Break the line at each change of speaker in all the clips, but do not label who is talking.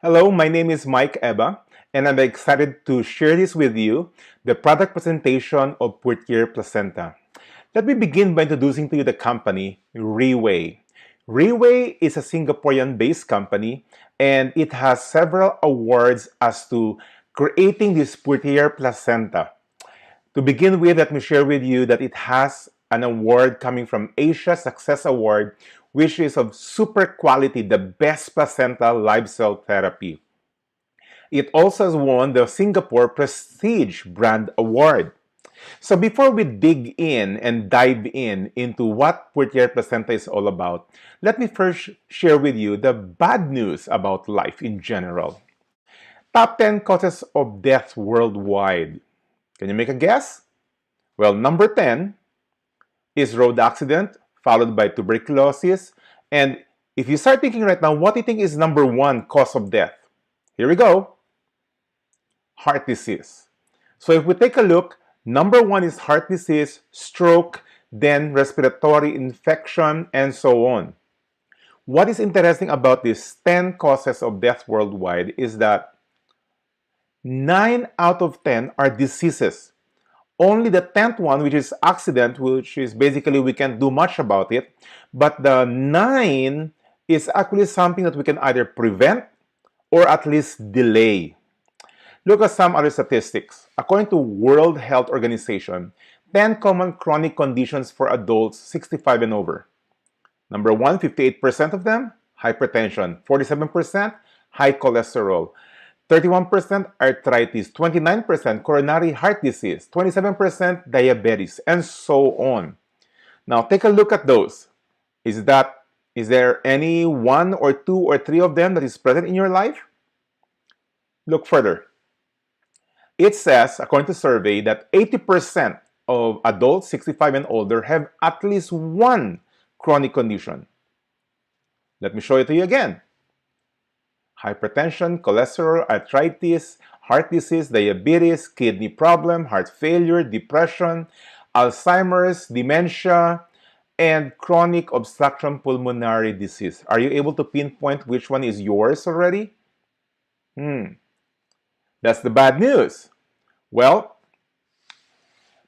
Hello, my name is Mike Eba, and I'm excited to share this with you, the product presentation of Purtier placenta. Let me begin by introducing to you the company, Reway. Reway is a Singaporean-based company, and it has several awards as to creating this Purtier placenta. To begin with, let me share with you that it has an award coming from Asia Success Award, which is of super quality, the best placenta live cell therapy. It also has won the Singapore Prestige Brand Award. So before we dig in and dive in into what Purtier placenta is all about, let me first share with you the bad news about life in general. Top 10 causes of death worldwide. Can you make a guess? Well, number 10 is road accident, followed by tuberculosis. And if you start thinking right now, what do you think is number one cause of death? Here we go. Heart disease. So if we take a look, number one is heart disease, stroke, then respiratory infection, and so on. What is interesting about these 10 causes of death worldwide is that 9 out of 10 are diseases. Only the 10th one, which is accident, which is basically we can't do much about it, but the 9 is actually something that we can either prevent or at least delay. Look at some other statistics. According to World Health Organization, 10 common chronic conditions for adults 65 and over. Number one, 58% of them, hypertension. 47%, high cholesterol. 31% arthritis. 29% coronary heart disease. 27% diabetes, and so on. Now, take a look at those. Is there any one or two or three of them that is present in your life? Look further. It says, according to survey, that 80% of adults 65 and older have at least one chronic condition. Let me show it to you again. Hypertension, cholesterol, arthritis, heart disease, diabetes, kidney problem, heart failure, depression, Alzheimer's, dementia, and chronic obstruction pulmonary disease. Are you able to pinpoint which one is yours already? That's the bad news. Well,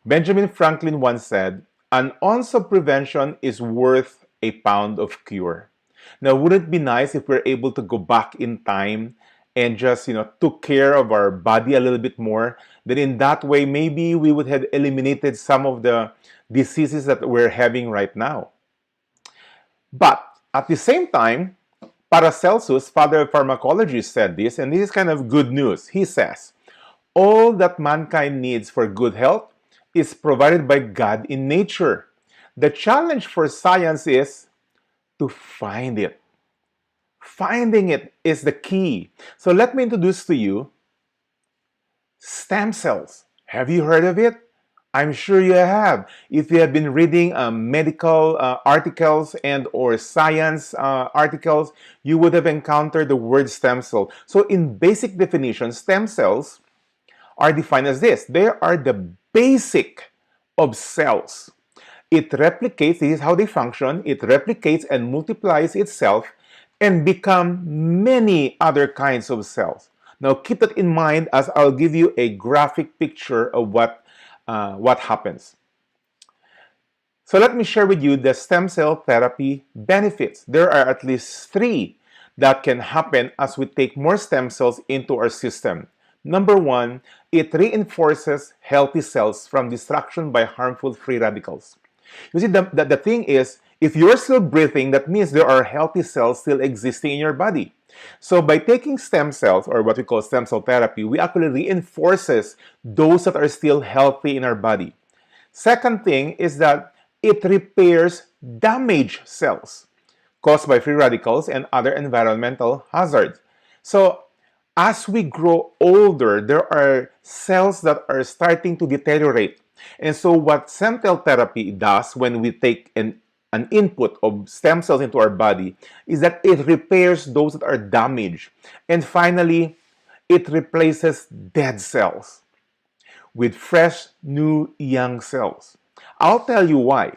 Benjamin Franklin once said, an ounce of prevention is worth a pound of cure. Now, wouldn't it be nice if we're able to go back in time and just, took care of our body a little bit more? Then in that way, maybe we would have eliminated some of the diseases that we're having right now. But at the same time, Paracelsus, father of pharmacology, said this, and this is kind of good news. He says, all that mankind needs for good health is provided by God in nature. The challenge for science is to find it. Finding it is the key. So let me introduce to you stem cells. Have you heard of it? I'm sure you have. If you have been reading medical articles and or science articles, you would have encountered the word stem cell. So in basic definition, stem cells are defined as this. They are the basic of cells. It replicates, this is how they function, it replicates and multiplies itself and become many other kinds of cells. Now keep that in mind as I'll give you a graphic picture of what happens. So let me share with you the stem cell therapy benefits. There are at least 3 that can happen as we take more stem cells into our system. Number 1, it reinforces healthy cells from destruction by harmful free radicals. You see, the thing is, if you're still breathing, that means there are healthy cells still existing in your body. So by taking stem cells, or what we call stem cell therapy, we actually reinforces those that are still healthy in our body. Second thing is that it repairs damaged cells caused by free radicals and other environmental hazards. So as we grow older, there are cells that are starting to deteriorate. And so what stem cell therapy does when we take an input of stem cells into our body is that it repairs those that are damaged. And finally, it replaces dead cells with fresh, new, young cells. I'll tell you why.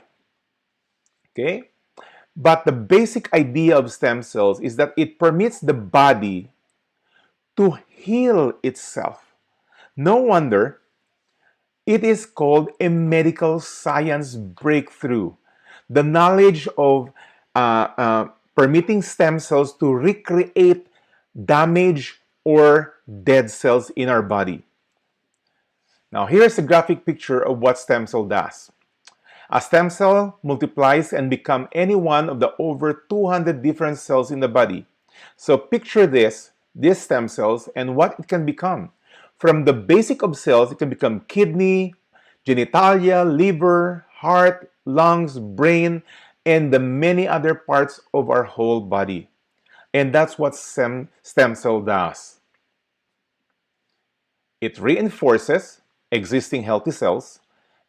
Okay? But the basic idea of stem cells is that it permits the body to heal itself. No wonder it is called a medical science breakthrough. The knowledge of permitting stem cells to recreate damaged or dead cells in our body. Now, here's a graphic picture of what stem cell does. A stem cell multiplies and becomes any one of the over 200 different cells in the body. So picture this, these stem cells and what it can become. From the basic of cells, it can become kidney, genitalia, liver, heart, lungs, brain, and the many other parts of our whole body. And that's what stem cell does. It reinforces existing healthy cells,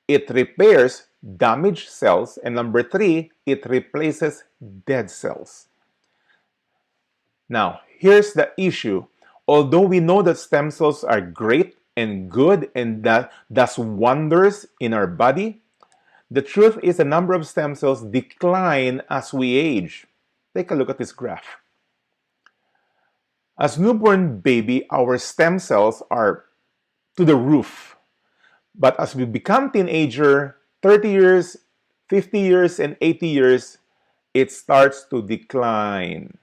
it repairs damaged cells, and number three, it replaces dead cells. Now, here's the issue. Although we know that stem cells are great and good and that does wonders in our body, the truth is the number of stem cells decline as we age. Take a look at this graph. As newborn baby, our stem cells are to the roof. But as we become teenager, 30 years, 50 years, and 80 years, it starts to decline.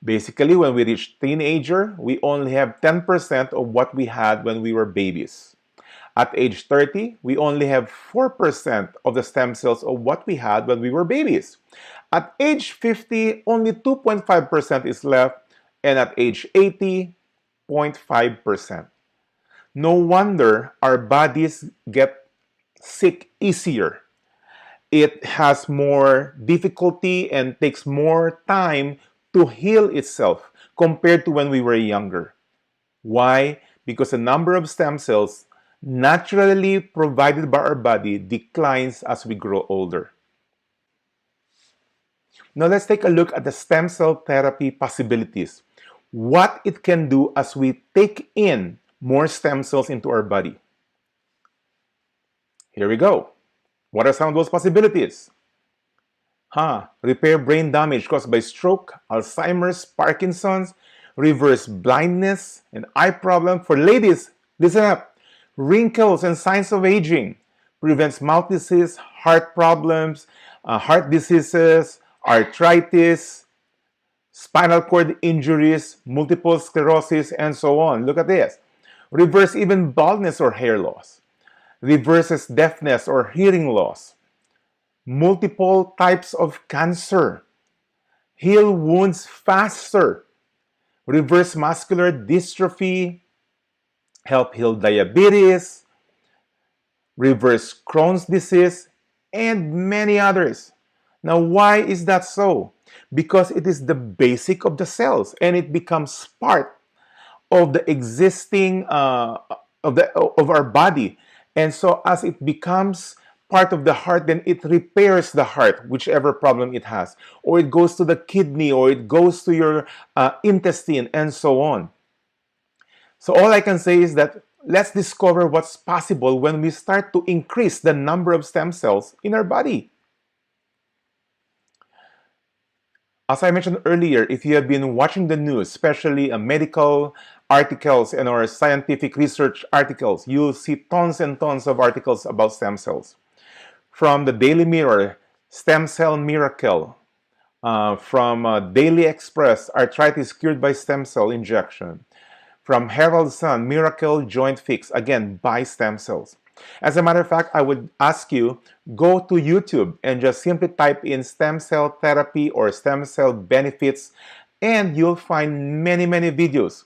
Basically, when we reach teenager, we only have 10% of what we had when we were babies. At age 30, we only have 4% of the stem cells of what we had when we were babies. At age 50, only 2.5% is left, and at age 80, 0.5%. No wonder our bodies get sick easier. It has more difficulty and takes more time to heal itself compared to when we were younger. Why? Because the number of stem cells naturally provided by our body declines as we grow older. Now let's take a look at the stem cell therapy possibilities. What it can do as we take in more stem cells into our body. Here we go. What are some of those possibilities? Repair brain damage caused by stroke, Alzheimer's, Parkinson's, reverse blindness, and eye problem. For ladies, listen up. Wrinkles and signs of aging. Prevents mouth disease, heart problems, heart diseases, arthritis, spinal cord injuries, multiple sclerosis, and so on. Look at this. Reverse even baldness or hair loss. Reverses deafness or hearing loss. Multiple types of cancer. Heal wounds faster. Reverse muscular dystrophy. Help heal diabetes. Reverse Crohn's disease, and many others. Now, why is that so? Because it is the basic of the cells and it becomes part of the existing of our body. And so as it becomes part of the heart, then it repairs the heart, whichever problem it has, or it goes to the kidney, or it goes to your intestine, and so on. So all I can say is that let's discover what's possible when we start to increase the number of stem cells in our body. As I mentioned earlier, if you have been watching the news, especially medical articles and or scientific research articles, you'll see tons and tons of articles about stem cells. From the Daily Mirror, Stem Cell Miracle. From Daily Express, Arthritis Cured by Stem Cell Injection. From Herald Sun, Miracle Joint Fix, again, by stem cells. As a matter of fact, I would ask you, go to YouTube and just simply type in stem cell therapy or stem cell benefits, and you'll find many, many videos,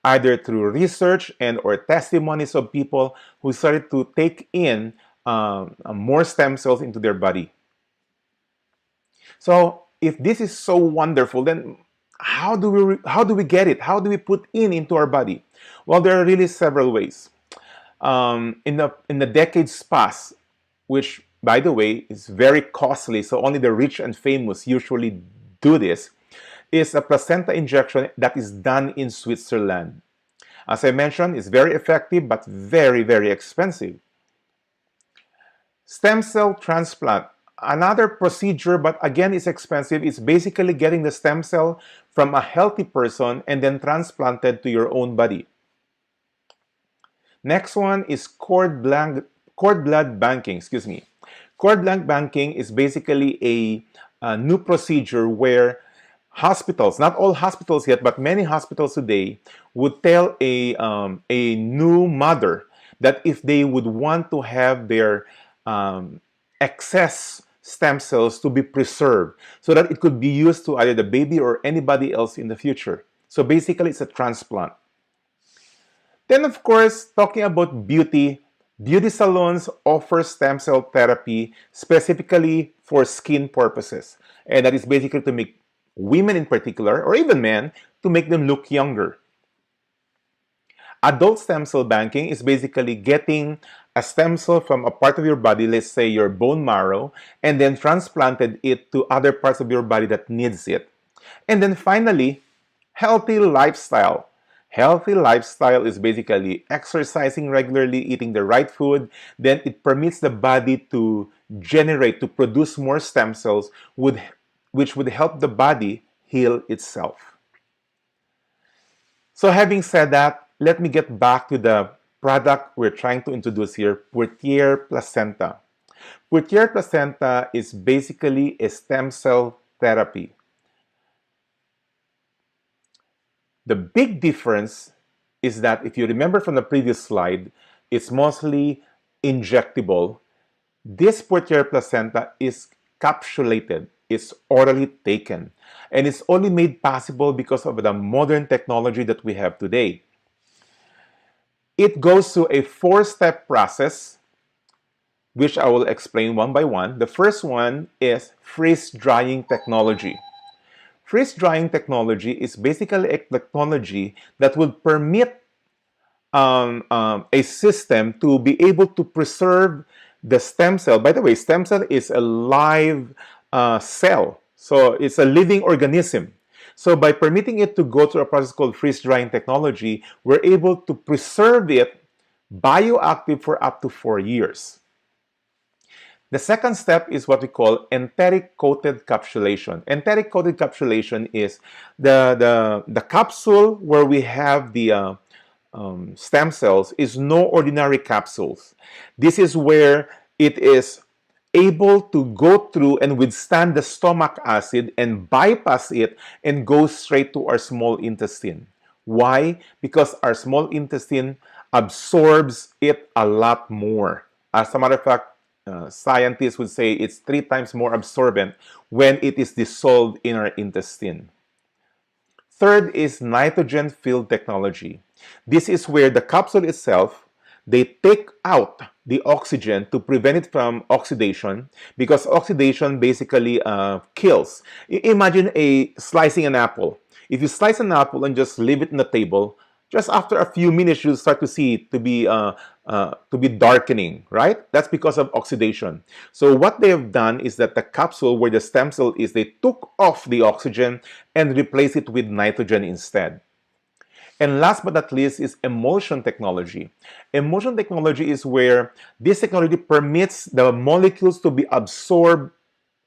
either through research and or testimonies of people who started to take in more stem cells into their body. So if this is so wonderful, then how do we get it? How do we put into our body? Well, there are really several ways. In the decades past, which by the way is very costly, so only the rich and famous usually do this, is a placenta injection that is done in Switzerland. As I mentioned, it's very effective but very, very expensive. Stem cell transplant, another procedure, but again is expensive. It's basically getting the stem cell from a healthy person and then transplanted to your own body. Next one is cord blood banking. Excuse me. Cord blood banking is basically a new procedure where hospitals, not all hospitals yet, but many hospitals today, would tell a new mother that if they would want to have their excess stem cells to be preserved so that it could be used to either the baby or anybody else in the future. So basically, it's a transplant. Then, of course, talking about beauty, beauty salons offer stem cell therapy specifically for skin purposes. And that is basically to make women in particular, or even men, to make them look younger. Adult stem cell banking is basically getting a stem cell from a part of your body, let's say your bone marrow, and then transplanted it to other parts of your body that needs it. And then finally, healthy lifestyle. Healthy lifestyle is basically exercising regularly, eating the right food, then it permits the body to generate, to produce more stem cells, which would help the body heal itself. So having said that, let me get back to the product we're trying to introduce here, Purtier placenta. Purtier placenta is basically a stem cell therapy. The big difference is that if you remember from the previous slide, it's mostly injectable. This Purtier placenta is capsulated. It's orally taken. And it's only made possible because of the modern technology that we have today. It goes through a 4-step process, which I will explain one by one. The first one is freeze-drying technology. Freeze-drying technology is basically a technology that would permit a system to be able to preserve the stem cell. By the way, stem cell is a live cell. So it's a living organism. So by permitting it to go through a process called freeze-drying technology, we're able to preserve it bioactive for up to 4 years. The second step is what we call enteric-coated capsulation. Enteric-coated capsulation is the capsule where we have the stem cells is no ordinary capsules. This is where it is able to go through and withstand the stomach acid and bypass it and go straight to our small intestine. Why? Because our small intestine absorbs it a lot more. As a matter of fact, scientists would say it's 3 times more absorbent when it is dissolved in our intestine. Third is nitrogen-filled technology. This is where the capsule itself, they take out the oxygen to prevent it from oxidation, because oxidation basically kills. Imagine slicing an apple. If you slice an apple and just leave it on the table, just after a few minutes you'll start to see it to be darkening, right? That's because of oxidation. So what they have done is that the capsule where the stem cell is, they took off the oxygen and replaced it with nitrogen instead. And last but not least is emulsion technology. Emulsion technology is where this technology permits the molecules to be absorbed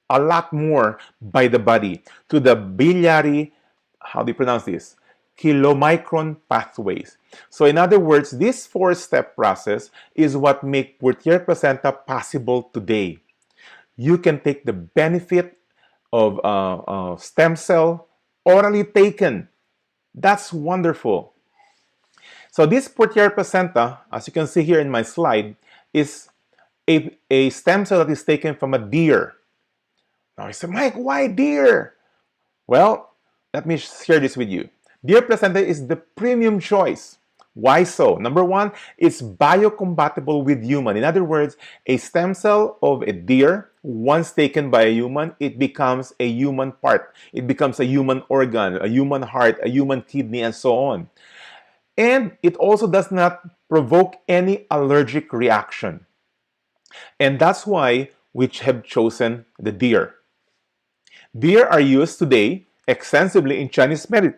a lot more by the body to the biliary, how do you pronounce this? Kilomicron pathways. So in other words, this 4-step process is what makes Purtier placenta possible today. You can take the benefit of stem cell orally taken. That's wonderful. So this Purtier placenta, as you can see here in my slide, is a stem cell that is taken from a deer. Now you say, Mike, why deer? Well, let me share this with you. Deer placenta is the premium choice. Why so? Number one, it's biocompatible with human. In other words, a stem cell of a deer, once taken by a human, it becomes a human part. It becomes a human organ, a human heart, a human kidney, and so on. And it also does not provoke any allergic reaction. And that's why we have chosen the deer. Deer are used today extensively in Chinese medicine.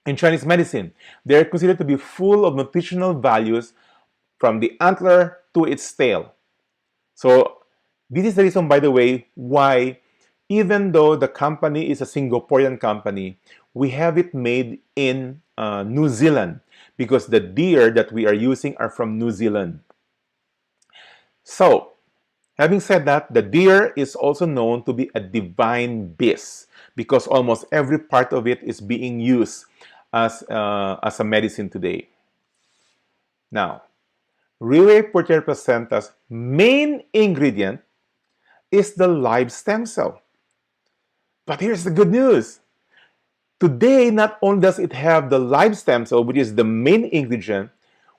In Chinese medicine, they are considered to be full of nutritional values from the antler to its tail. So this is the reason, by the way, why Even though the company is a Singaporean company, we have it made in New Zealand because the deer that we are using are from New Zealand. So, having said that, the deer is also known to be a divine beast because almost every part of it is being used as a medicine today. Now, Rile Purtier placenta's main ingredient is the live stem cell. But here's the good news. Today, not only does it have the live stem cell, which is the main ingredient,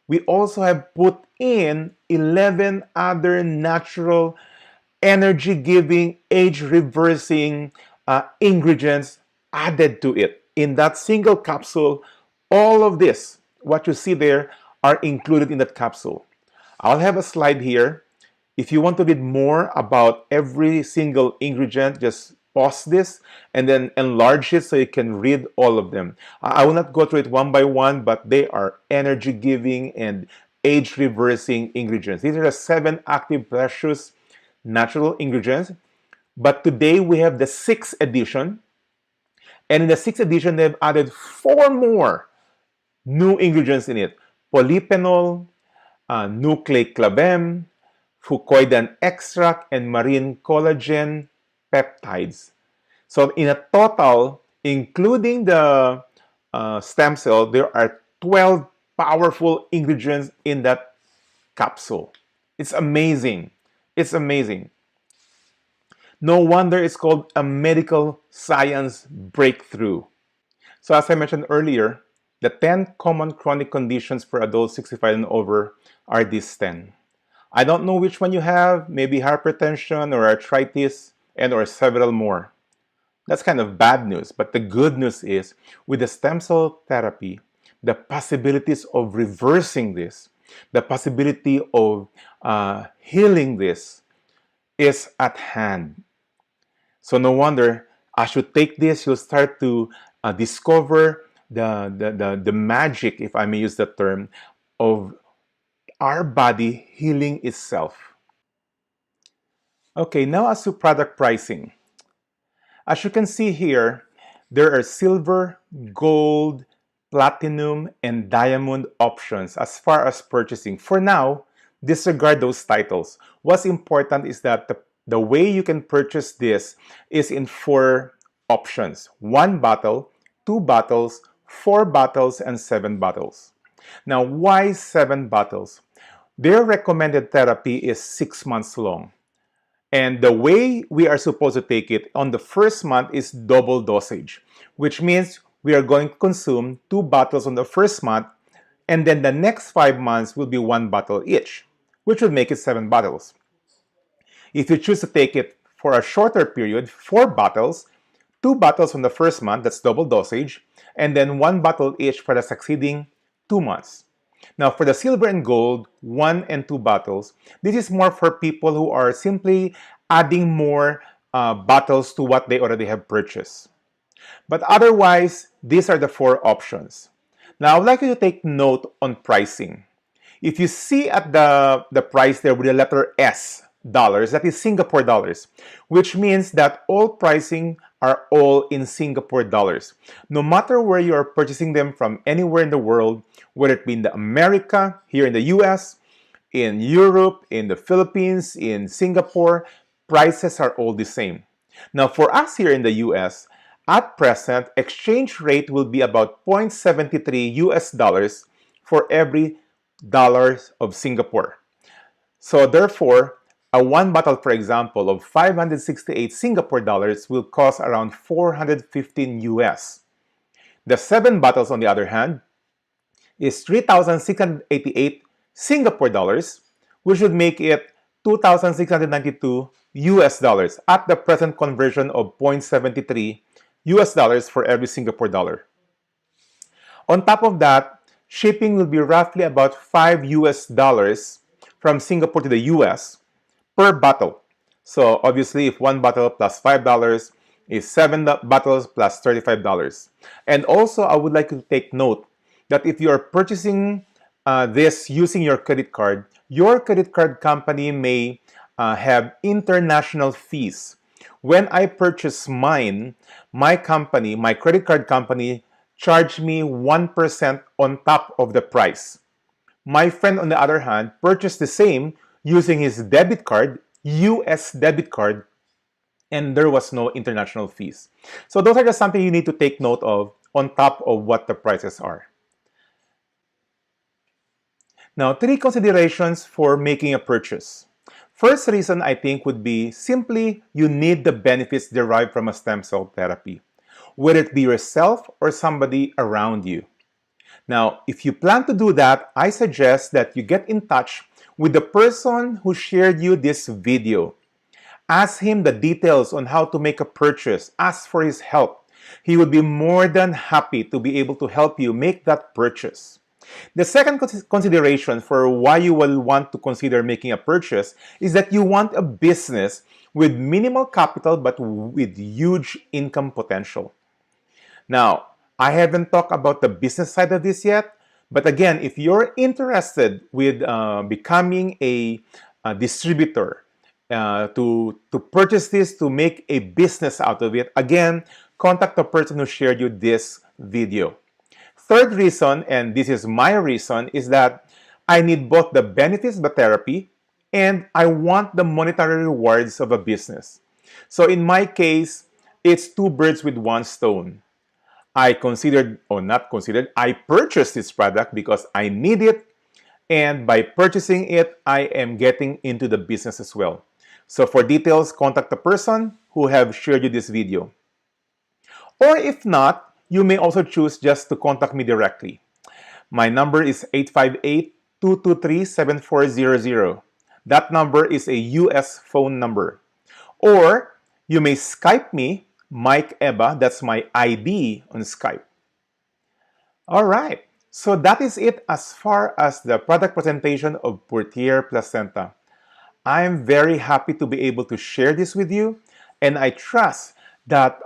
we also have put in 11 other natural, energy-giving, age-reversing ingredients added to it. In that single capsule, all of this, what you see there, are included in that capsule. I'll have a slide here. If you want to read more about every single ingredient, just pause this and then enlarge it so you can read all of them. I will not go through it one by one, but they are energy giving and age reversing ingredients. These are the 7 active precious natural ingredients. But today we have the 6th edition. And in the 6th edition, they've added 4 more new ingredients in it. Polyphenol, nucleoclavem, fucoidan extract, and marine collagen peptides. So in a total, including the stem cell, there are 12 powerful ingredients in that capsule. It's amazing. It's amazing. No wonder it's called a medical science breakthrough. So as I mentioned earlier, the 10 common chronic conditions for adults 65 and over are these 10. I don't know which one you have, maybe hypertension or arthritis and or several more. That's kind of bad news, but the good news is with the stem cell therapy, the possibilities of reversing this, the possibility of healing this is at hand. So no wonder as you take this, you'll start to discover the magic, if I may use that term, of our body healing itself. Okay, now as to product pricing. As you can see here, there are silver, gold, platinum, and diamond options as far as purchasing. For now, disregard those titles. What's important is that the way you can purchase this is in 4 options. 1 bottle, 2 bottles, 4 bottles, and 7 bottles. Now, why 7 bottles? Their recommended therapy is 6 months long. And the way we are supposed to take it on the first month is double dosage, which means we are going to consume 2 bottles on the first month, and then the next 5 months will be 1 bottle each, which would make it 7 bottles. If you choose to take it for a shorter period, 4 bottles, 2 bottles on the first month, that's double dosage, and then 1 bottle each for the succeeding 2 months. Now, for the silver and gold, 1 and 2 bottles, this is more for people who are simply adding more bottles to what they already have purchased. But otherwise, these are the 4 options. Now, I would like you to take note on pricing. If you see at the price there with the letter S, dollars, that is Singapore dollars, which means that all pricing are all in Singapore dollars. No matter where you are purchasing them from anywhere in the world, whether it be in America, here in the US, in Europe, in the Philippines, in Singapore, prices are all the same. Now for us here in the US, at present, exchange rate will be about 0.73 US dollars for every dollars of Singapore. So therefore, a 1 bottle, for example, of 568 Singapore dollars will cost around 415 US. The 7 bottles, on the other hand, is 3,688 Singapore dollars, which would make it 2,692 US dollars at the present conversion of 0.73 US dollars for every Singapore dollar. On top of that, shipping will be roughly about 5 US dollars from Singapore to the US per bottle. So obviously, if 1 bottle plus $5 is 7 bottles plus $35. And also, I would like you to take note that if you are purchasing this using your credit card company may have international fees, When I purchased mine, my company, my credit card company, charged me 1% on top of the price. My friend, on the other hand, purchased the same using his debit card, US debit card, and there was no international fees. So those are just something you need to take note of on top of what the prices are. Now, three considerations for making a purchase. First reason I think would be simply you need the benefits derived from a stem cell therapy, whether it be yourself or somebody around you. Now, if you plan to do that, I suggest that you get in touch with the person who shared you this video. Ask him the details on how to make a purchase. Ask for his help. He would be more than happy to be able to help you make that purchase. The second consideration for why you will want to consider making a purchase is that you want a business with minimal capital but with huge income potential. Now, I haven't talked about the business side of this yet, but again, if you're interested with becoming a distributor, to purchase this, to make a business out of it, again, contact the person who shared you this video. Third reason, and this is my reason, is that I need both the benefits of the therapy and I want the monetary rewards of a business. So in my case, it's two birds with one stone. I considered, or not considered, I purchased this product because I need it, and by purchasing it, I am getting into the business as well. So for details, contact the person who have shared you this video. Or if not, you may also choose just to contact me directly. My number is 858-223-7400. That number is a US phone number. Or you may Skype me, Mike Eba, that's my ID on Skype. All right, so that is it as far as the product presentation of Purtier Placenta. I'm very happy to be able to share this with you, and I trust that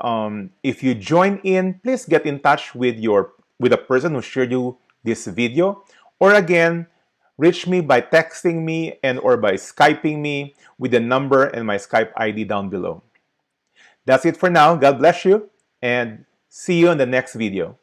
if you join in, please get in touch with a person who shared you this video, or again, reach me by texting me and or by Skyping me with the number and my Skype ID down below. That's it for now. God bless you, and see you in the next video.